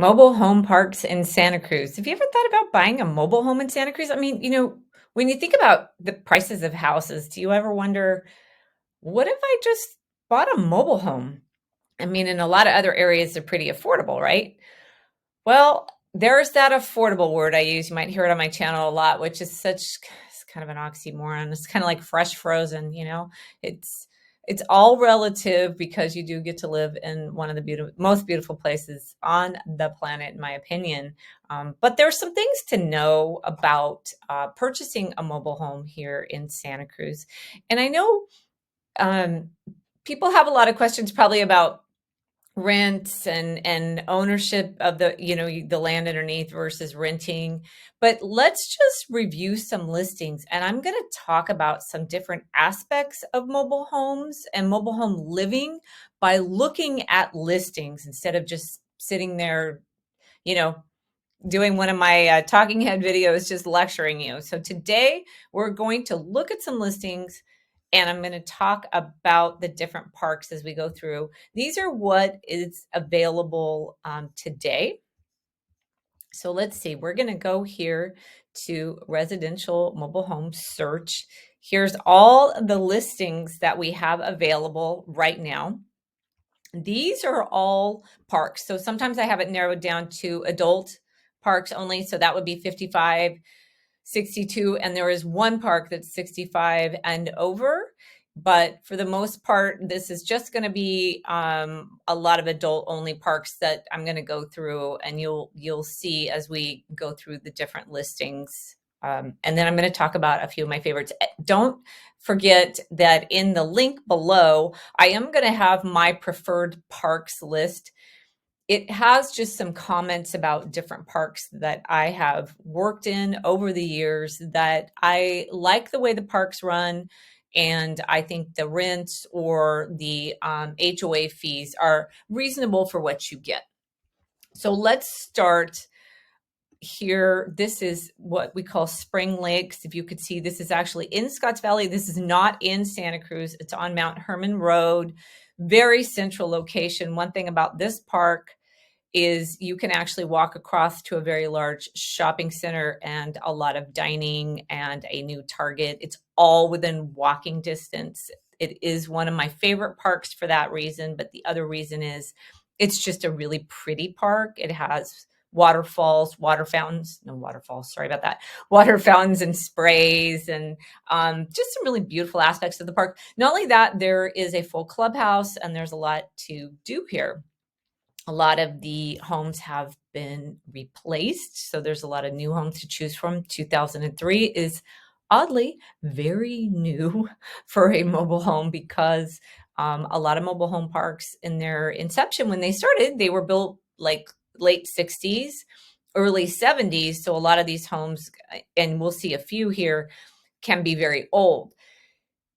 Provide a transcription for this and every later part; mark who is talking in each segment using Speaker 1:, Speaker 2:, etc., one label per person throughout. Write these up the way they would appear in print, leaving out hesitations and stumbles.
Speaker 1: Mobile home parks in Santa Cruz. Have you ever thought about buying a mobile home in Santa Cruz? I mean, when you think about the prices of houses, do you ever wonder, what if I just bought a mobile home? I mean, in a lot of other areas, they're pretty affordable, right? Well, there's that affordable word I use. You might hear it on my channel a lot, which is it's kind of an oxymoron. It's kind of like fresh frozen. It's it's all relative because you do get to live in one of the most beautiful places on the planet, in my opinion. But there's some things to know about purchasing a mobile home here in Santa Cruz. And I know um, people have a lot of questions probably about rents and ownership of the land underneath versus renting, but let's just review some listings, and I'm going to talk about some different aspects of mobile homes and mobile home living by looking at listings instead of just sitting there, you know doing one of my talking head videos, just lecturing you. So today we're going to look at some listings, and I'm going to talk about the different parks as we go through. These are what is available today. So let's see, we're going to go here to residential mobile home search. Here's all the listings that we have available right now. These are all parks. So sometimes I have it narrowed down to adult parks only. So that would be 55, 62. And there is one park that's 65 and over. But for the most part, this is just going to be a lot of adult only parks that I'm going to go through, and you'll see as we go through the different listings. And then I'm going to talk about a few of my favorites. Don't forget that in the link below, I am going to have my preferred parks list. It has just some comments about different parks that I have worked in over the years that I like the way the parks run. And I think the rents or the HOA fees are reasonable for what you get. So let's start here. This is what we call Spring Lakes. If you could see, this is actually in Scotts Valley. This is not in Santa Cruz. It's on Mount Herman Road, very central location. One thing about this park is you can actually walk across to a very large shopping center and a lot of dining and a new Target. It's all within walking distance. It is one of my favorite parks for that reason, but the other reason is it's just a really pretty park. It has waterfalls, water fountains, no waterfalls, sorry about that, water fountains and sprays, and just some really beautiful aspects of the park. Not only that, there is a full clubhouse and there's a lot to do here. A lot of the homes have been replaced, so there's a lot of new homes to choose from. 2003 is oddly very new for a mobile home because a lot of mobile home parks in their inception, when they started, they were built like late 60s, early 70s. So a lot of these homes, and we'll see a few here, can be very old.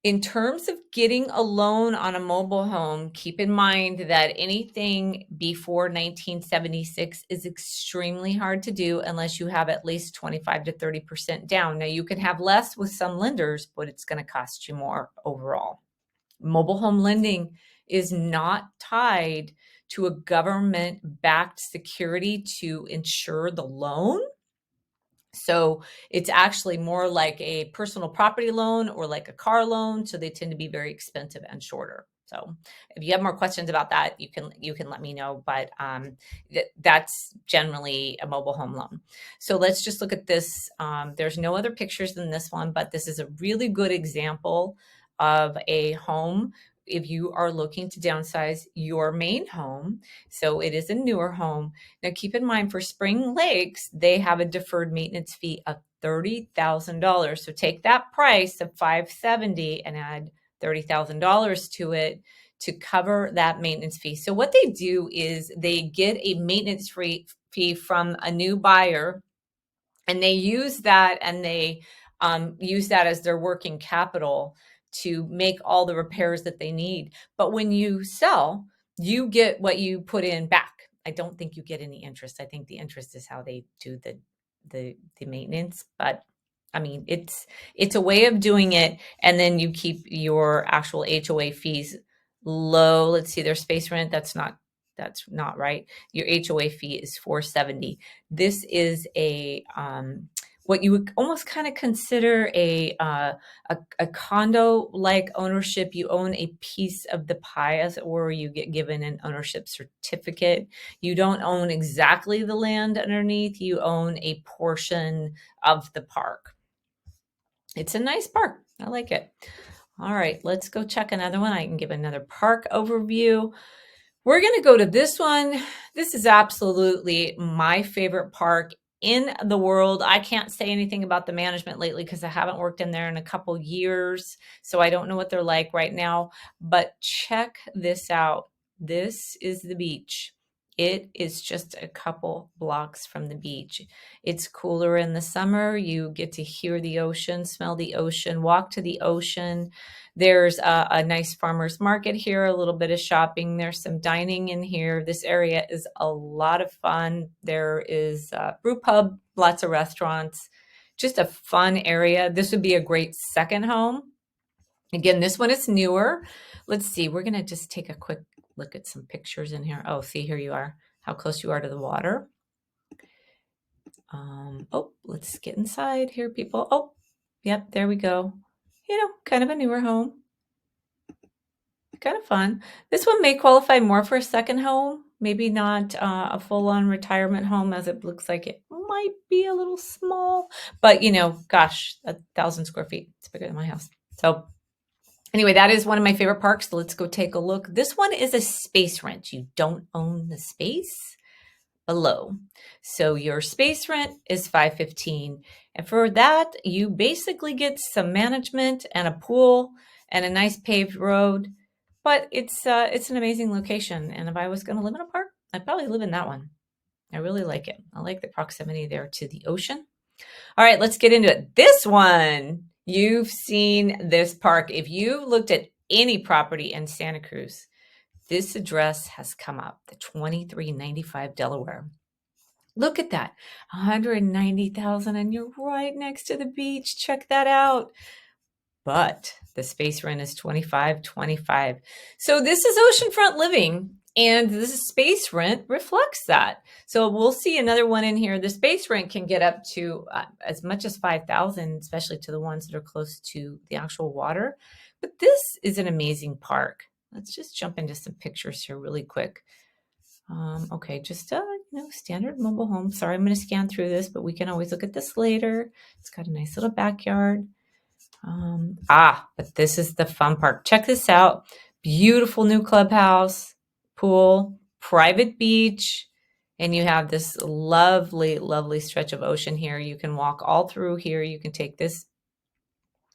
Speaker 1: In terms of getting a loan on a mobile home, keep in mind that anything before 1976 is extremely hard to do unless you have at least 25 to 30% down. Now, you can have less with some lenders, but it's going to cost you more overall. Mobile home lending is not tied to a government-backed security to ensure the loan. So it's actually more like a personal property loan or like a car loan. So they tend to be very expensive and shorter. So if you have more questions about that, you can let me know. But that's generally a mobile home loan. So let's just look at this. There's no other pictures than this one, but this is a really good example of a home if you are looking to downsize your main home. So it is a newer home. Now, keep in mind, for Spring Lakes, they have a deferred maintenance fee of $30,000. So take that price of $570 and add $30,000 to it to cover that maintenance fee. So what they do is they get a maintenance fee from a new buyer, and they use that, and they use that as their working capital to make all the repairs that they need. But when you sell, you get what you put in back. I don't think you get any interest. I think the interest is how they do the maintenance. But I mean, it's a way of doing it, and then you keep your actual HOA fees low. Let's see, their space rent, that's not That's not right. Your HOA fee is $470. This is a what you would almost kind of consider a condo like ownership. You own a piece of the pie, as it were. You get given an ownership certificate. You don't own exactly the land underneath. You own a portion of the park. It's a nice park. I like it. All right, let's go check another one. I can give another park overview. We're going to go to this one. This is absolutely my favorite park in the world. I can't say anything about the management lately because I haven't worked in there in a couple years, so I don't know what they're like right now. But check this out. This is the beach. It is just a couple blocks from the beach. It's cooler in the summer. You get to hear the ocean, smell the ocean, walk to the ocean. There's a nice farmer's market here, a little bit of shopping. There's some dining in here. This area is a lot of fun. There is a brew pub, lots of restaurants, just a fun area. This would be a great second home. Again, this one is newer. Let's see. We're going to just take a quick look at some pictures in here. Oh, see, here you are, how close you are to the water. Oh, let's get inside here, people. Oh, yep, there we go. You know, kind of a newer home. Kind of fun. This one may qualify more for a second home, maybe not a full-on retirement home, as it looks like it might be a little small, but you know, gosh, 1,000 square feet. It's bigger than my house. So anyway, that is one of my favorite parks. So let's go take a look. This one is a space rent. You don't own the space below. So your space rent is $515. And for that, you basically get some management and a pool and a nice paved road. But it's an amazing location. And if I was going to live in a park, I'd probably live in that one. I really like it. I like the proximity there to the ocean. All right, let's get into it. This one, you've seen this park. If you looked at any property in Santa Cruz, this address has come up, the 2395 Delaware. Look at that, 190,000, and you're right next to the beach. Check that out. But the space rent is $25.25. So this is Oceanfront Living, and this space rent reflects that. So we'll see another one in here. The space rent can get up to as much as $5,000, especially to the ones that are close to the actual water. But this is an amazing park. Let's just jump into some pictures here really quick. Okay, just standard mobile home. Sorry, I'm going to scan through this, but we can always look at this later. It's got a nice little backyard. But this is the fun part. Check this out. Beautiful new clubhouse, pool, private beach, and you have this lovely, lovely stretch of ocean here. You can walk all through here. You can take this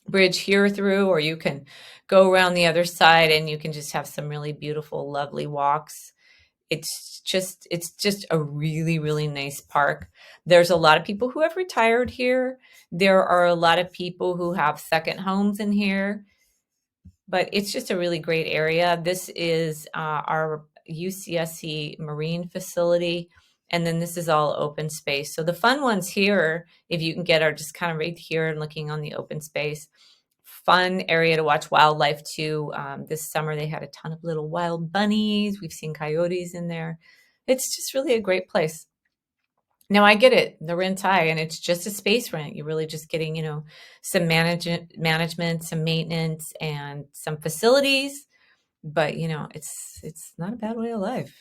Speaker 1: bridge here through, or you can go around the other side and you can just have some really beautiful, lovely walks. It's just a really, really nice park. There's a lot of people who have retired here. There are a lot of people who have second homes in here, but it's just a really great area. This is our UCSC Marine facility, and then this is all open space. So the fun ones here, if you can get, are just kind of right here and looking on the open space. Fun area to watch wildlife too. This summer they had a ton of little wild bunnies. We've seen coyotes in there. It's just really a great place. Now I get it, the rent's high, and it's just a space rent. You're really just getting, some management, some maintenance, and some facilities. But it's not a bad way of life.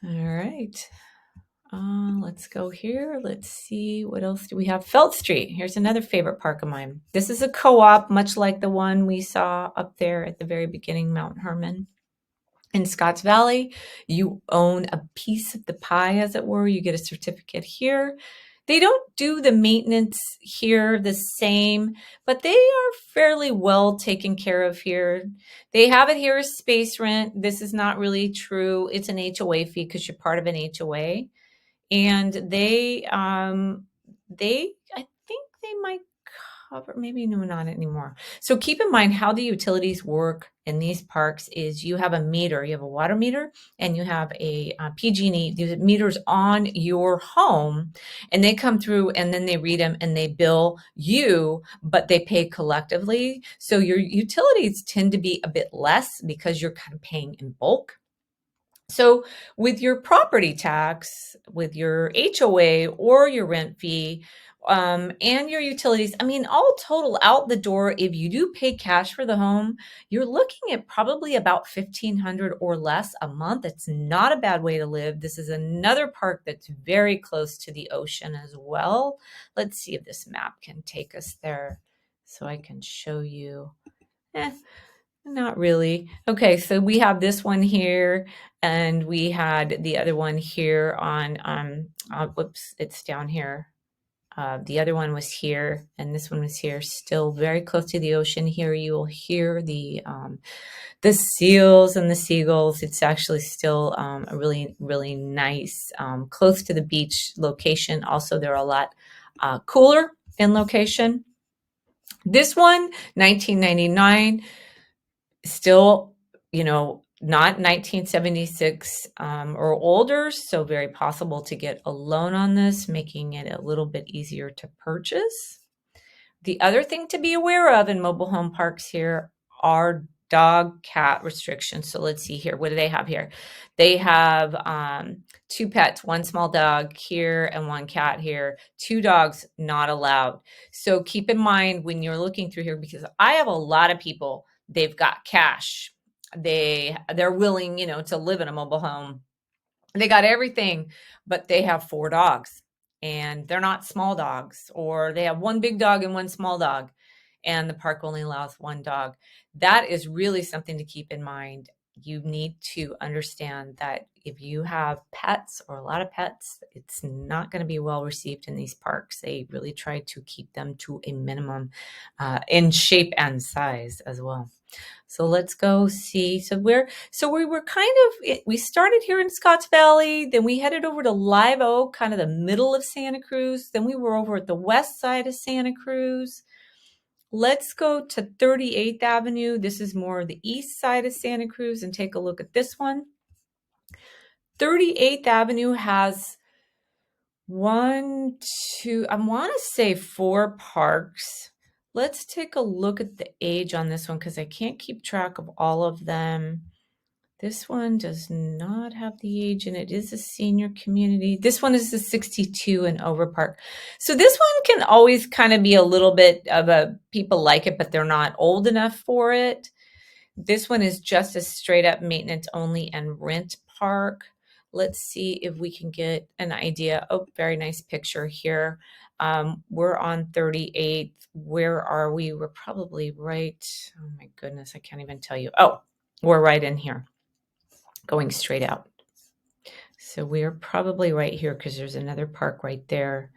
Speaker 1: All right. Let's go here. Let's see, what else do we have? Felt Street. Here's another favorite park of mine. This is a co-op, much like the one we saw up there at the very beginning, Mount Hermon. In Scotts Valley, you own a piece of the pie, as it were. You get a certificate here. They don't do the maintenance here the same, but they are fairly well taken care of here. They have it here as space rent. This is not really true. It's an HOA fee because you're part of an HOA. And they I think they might cover, maybe no, not anymore. So keep in mind how the utilities work in these parks is you have a meter, you have a water meter, and you have a PG&E. These meters on your home, and they come through and then they read them and they bill you, but they pay collectively. So your utilities tend to be a bit less because you're kind of paying in bulk. So with your property tax, with your HOA or your rent fee, and your utilities, I mean, all total out the door, if you do pay cash for the home, you're looking at probably about 1,500 or less a month. It's not a bad way to live. This is another park that's very close to the ocean as well. Let's see if this map can take us there so I can show you. Eh, not really. Okay, so we have this one here, and we had the other one here on, whoops, it's down here. The other one was here, and this one was here, still very close to the ocean. Here you will hear the seals and the seagulls. It's actually still a really, really nice, close to the beach location. Also, they're a lot cooler in location. This one, 1999. Still, not 1976 or older, so very possible to get a loan on this, making it a little bit easier to purchase. The other thing to be aware of in mobile home parks here are dog cat restrictions. So let's see here. What do they have here? They have 2 pets, 1 small dog here and 1 cat here. 2 dogs not allowed. So keep in mind when you're looking through here, because I have a lot of people, they've got cash. They're willing, to live in a mobile home. They got everything, but they have 4 dogs, and they're not small dogs, or they have 1 big dog and 1 small dog, and the park only allows 1 dog. That is really something to keep in mind. You need to understand that if you have pets or a lot of pets, it's not going to be well received in these parks. They really try to keep them to a minimum in shape and size as well. So let's go see. So we were we started here in Scotts Valley, then we headed over to Live Oak, kind of the middle of Santa Cruz. Then we were over at the west side of Santa Cruz. Let's go to 38th Avenue. This is more the east side of Santa Cruz, and take a look at this one. 38th Avenue has I want to say 4 parks. Let's take a look at the age on this one, because I can't keep track of all of them. This one does not have the age, and it is a senior community. This one is the 62 and over park. So this one can always kind of be a little bit of people like it, but they're not old enough for it. This one is just a straight up maintenance only and rent park. Let's see if we can get an idea. Oh, very nice picture here. We're on 38th. Where are we? We're probably right. Oh my goodness, I can't even tell you. Oh, we're right in here, going straight out. So we're probably right here, because there's another park right there.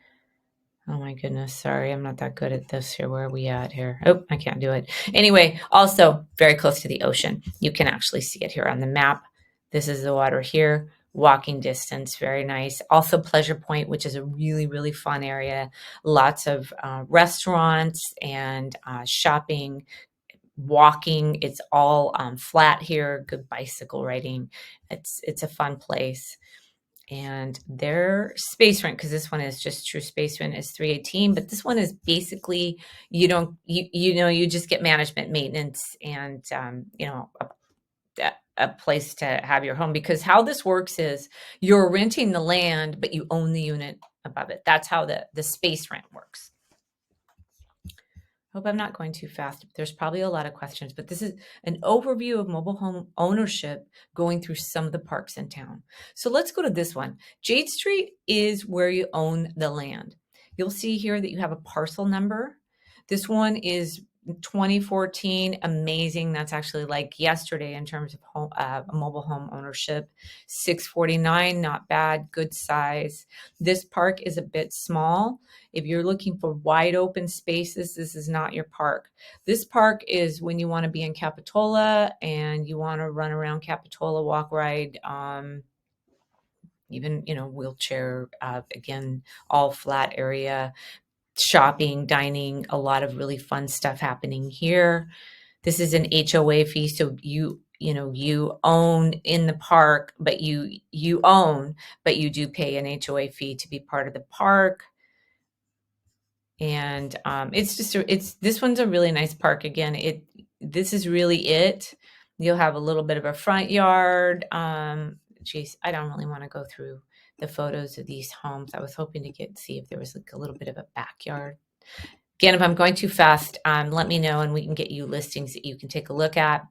Speaker 1: Oh my goodness, sorry, I'm not that good at this here. Where are we at here? Oh, I can't do it. Anyway, also very close to the ocean. You can actually see it here on the map. This is the water here, walking distance, very nice. Also Pleasure Point, which is a really, really fun area. Lots of restaurants and shopping, walking. It's all flat here, good bicycle riding. It's a fun place. And their space rent, because this one is just true space rent, is $318, but this one is basically you just get management, maintenance, and a place to have your home, because how this works is you're renting the land, but you own the unit above it. That's how the space rent works. Hope I'm not going too fast. There's probably a lot of questions, but this is an overview of mobile home ownership going through some of the parks in town. So let's go to this one. Jade Street is where you own the land. You'll see here that you have a parcel number. This one is 2014, amazing. That's actually like yesterday in terms of mobile home ownership. 649, not bad, good size. This park is a bit small. If you're looking for wide open spaces, this is not your park. This park is when you want to be in Capitola and you want to run around Capitola, walk, ride, even, wheelchair, again, all flat area. Shopping, dining, a lot of really fun stuff happening here. This is an HOA fee, so you own in the park, but you do pay an HOA fee to be part of the park. And this one's a really nice park. Again, this is really it. You'll have a little bit of a front yard. geez, I don't really want to go through the photos of these homes. I was hoping to see if there was like a little bit of a backyard. Again, if I'm going too fast, let me know and we can get you listings that you can take a look at.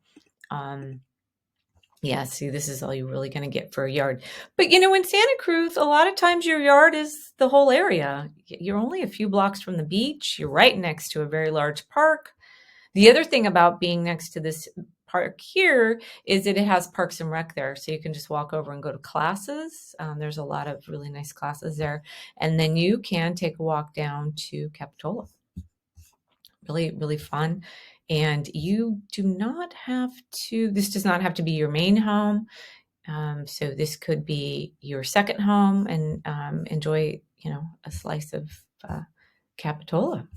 Speaker 1: Yeah, see, this is all you're really going to get for a yard. But in Santa Cruz, a lot of times your yard is the whole area. You're only a few blocks from the beach. You're right next to a very large park. The other thing about being next to this park here is that it has Parks and Rec there. So you can just walk over and go to classes. There's a lot of really nice classes there. And then you can take a walk down to Capitola. Really, really fun. And you do not have to, this does not have to be your main home. So this could be your second home and enjoy, a slice of Capitola.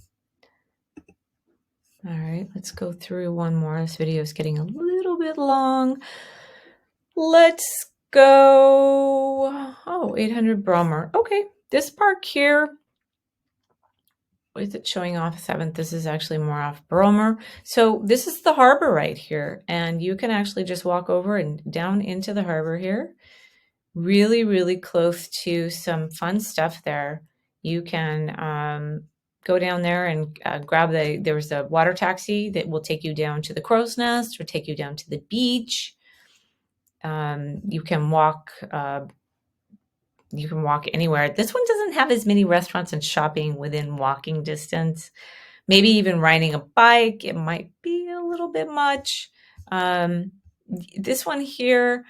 Speaker 1: All right, let's go through one more. This video is getting a little bit long. Let's go. 800 Bromer. Okay, this park here, is it showing off 7th? This is actually more off Bromer. So this is the harbor right here. And you can actually just walk over and down into the harbor here. Really, really close to some fun stuff there. You can go down there and grab there's a water taxi that will take you down to the Crow's Nest or take you down to the beach. You can walk anywhere. This one doesn't have as many restaurants and shopping within walking distance. Maybe even riding a bike, it might be a little bit much. This one here,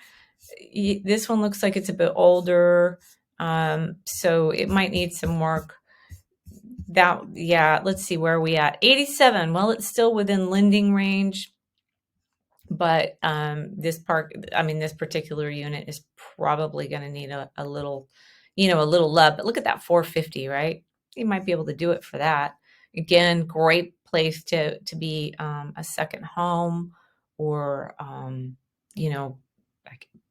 Speaker 1: this one looks like it's a bit older, so it might need some work. Let's see, where are we at? 87. Well, it's still within lending range, but this particular unit is probably going to need a little, a little love. But look at that 450, right? You might be able to do it for that. Again, great place to be a second home or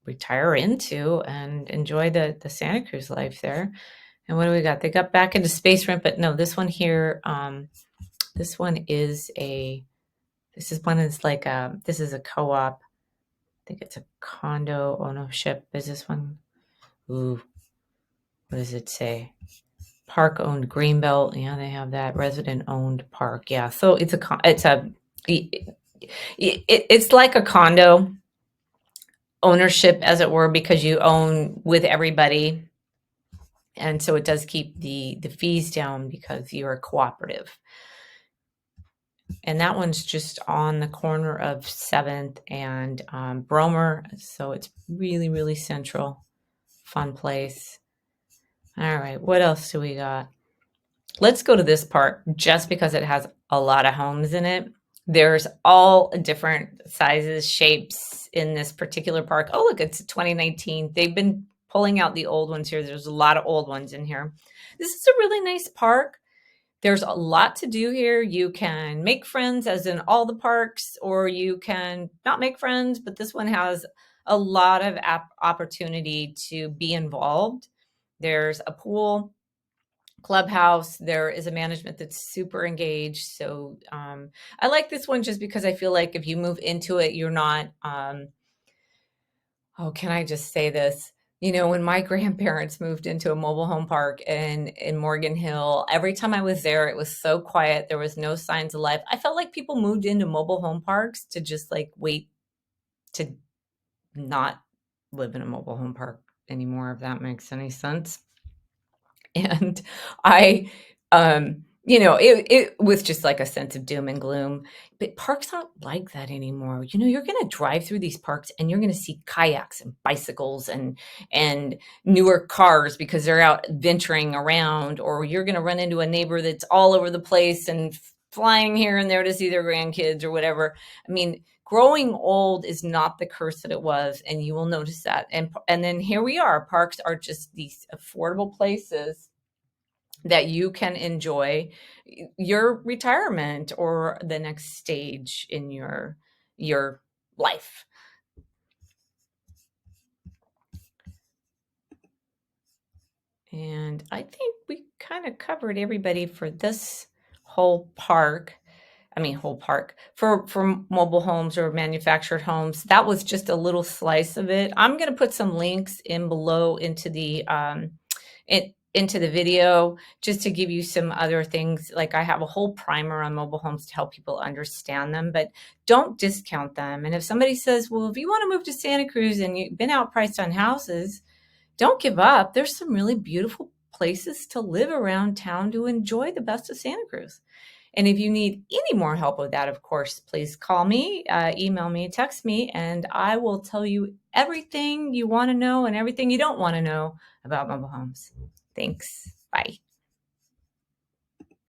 Speaker 1: retire into and enjoy the Santa Cruz life there. And what do we got? They got back into space rent, but no, this one here, this is a co-op. I think it's a condo ownership. Is this one? Ooh, what does it say? Park owned Greenbelt. Yeah, they have that resident owned park. Yeah, so it's like a condo ownership, as it were, because you own with everybody. And so it does keep the fees down because you're a cooperative. And that one's just on the corner of 7th and Bromer. So it's really, really central. Fun place. All right, what else do we got? Let's go to this park just because it has a lot of homes in it. There's all different sizes, shapes in this particular park. Oh, look, it's 2019. They've been pulling out the old ones here. There's a lot of old ones in here. This is a really nice park. There's a lot to do here. You can make friends, as in all the parks, or you can not make friends, but this one has a lot of opportunity to be involved. There's a pool, clubhouse. There is a management that's super engaged. So I like this one just because I feel like if you move into it, you're not, can I just say this? When my grandparents moved into a mobile home park in Morgan Hill, every time I was there, it was so quiet. There was no signs of life. I felt like people moved into mobile home parks to just like wait to not live in a mobile home park anymore, if that makes any sense. And I, it was just like a sense of doom and gloom. But parks aren't like that anymore. You're going to drive through these parks and you're going to see kayaks and bicycles and newer cars because they're out venturing around, or you're going to run into a neighbor that's all over the place and flying here and there to see their grandkids or whatever. I mean, growing old is not the curse that it was, and you will notice that. And then here we are. Parks are just these affordable places that you can enjoy your retirement or the next stage in your life. And I think we kind of covered everybody for this whole park. whole park for mobile homes or manufactured homes. That was just a little slice of it. I'm going to put some links in below into the video just to give you some other things. Like I have a whole primer on mobile homes to help people understand them, but don't discount them. And if somebody says, well, if you want to move to Santa Cruz and you've been outpriced on houses, don't give up. There's some really beautiful places to live around town to enjoy the best of Santa Cruz. And if you need any more help with that, of course, please call me, email me, text me, and I will tell you everything you want to know and everything you don't want to know about mobile homes. Thanks. Bye.